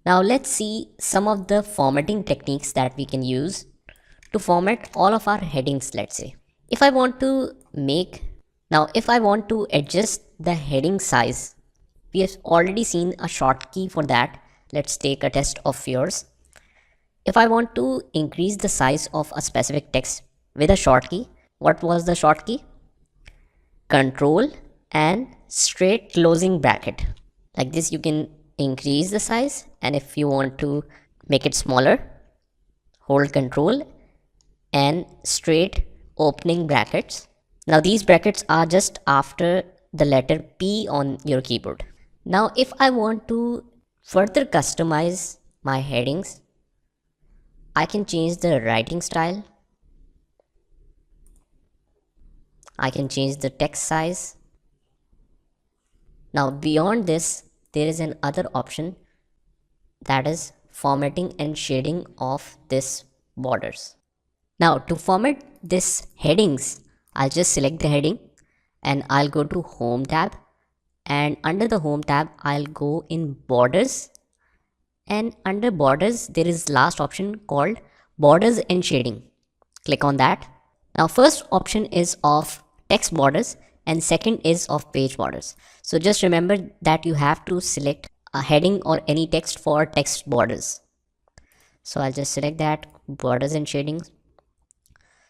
Now let's see some of the formatting techniques that we can use to format all of our headings. Let's say if I want to adjust the heading size, we have already seen a shortcut for that. Let's take a test of yours. If I want to increase the size of a specific text with a shortcut, what was the shortcut? Control and straight closing bracket. Like this, you can increase the size, and if you want to make it smaller, hold control and straight opening brackets. Now these brackets are just after the letter P on your keyboard. Now if I want to further customize my headings, I can change the writing style. I can change the text size. Now beyond this, there is another option, that is formatting and shading of this borders. Now to format this headings, I'll just select the heading and I'll go to Home tab, and under the Home tab I'll go in Borders, and under Borders there is last option called Borders and Shading. Click on that. Now first option is of text borders and second is of page borders. So just remember that you have to select a heading or any text for text borders. So I'll just select that, borders and shadings.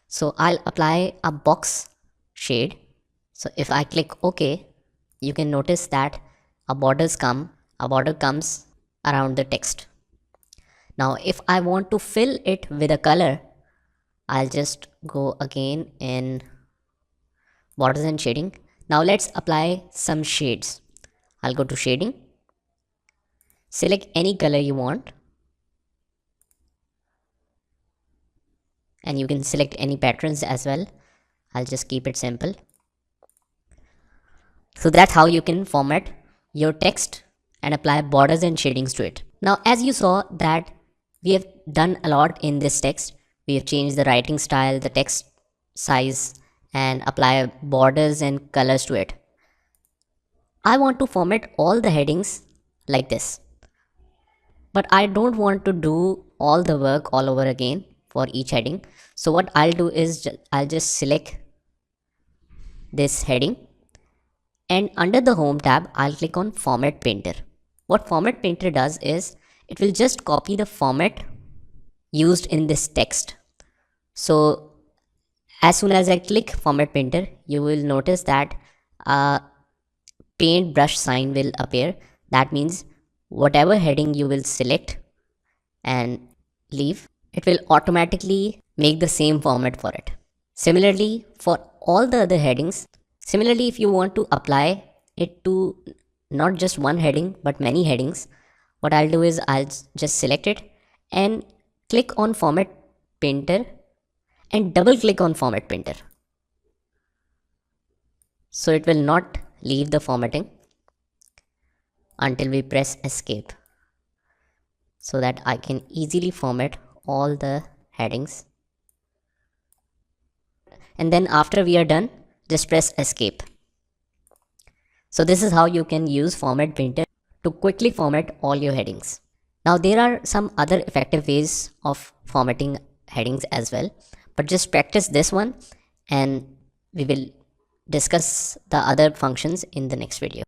So I'll apply a box shade. So if I click OK, you can notice that a border comes around the text. Now if I want to fill it with a color, I'll just go again in borders and shading. Now let's apply some shades. I'll go to shading, select any color you want, and you can select any patterns as well. I'll just keep it simple. So that's how you can format your text and apply borders and shadings to it. Now as you saw that we have done a lot in this text. We have changed the writing style, the text size, and apply borders and colors to it. I want to format all the headings like this, but I don't want to do all the work all over again for each heading. So what I'll do is I'll just select this heading, and under the Home tab I'll click on Format Painter. What Format Painter does is it will just copy the format used in this text. So as soon as I click Format Painter, you will notice that a paint brush sign will appear. That means whatever heading you will select and leave, it will automatically make the same format for it. Similarly, for all the other headings, if you want to apply it to not just one heading but many headings, what I'll do is I'll just select it and click on Format Painter and double click on Format Painter. So it will not leave the formatting until we press Escape, so that I can easily format all the headings. And then after we are done, just press Escape. So this is how you can use Format Painter to quickly format all your headings. Now there are some other effective ways of formatting headings as well, but just practice this one and we will discuss the other functions in the next video.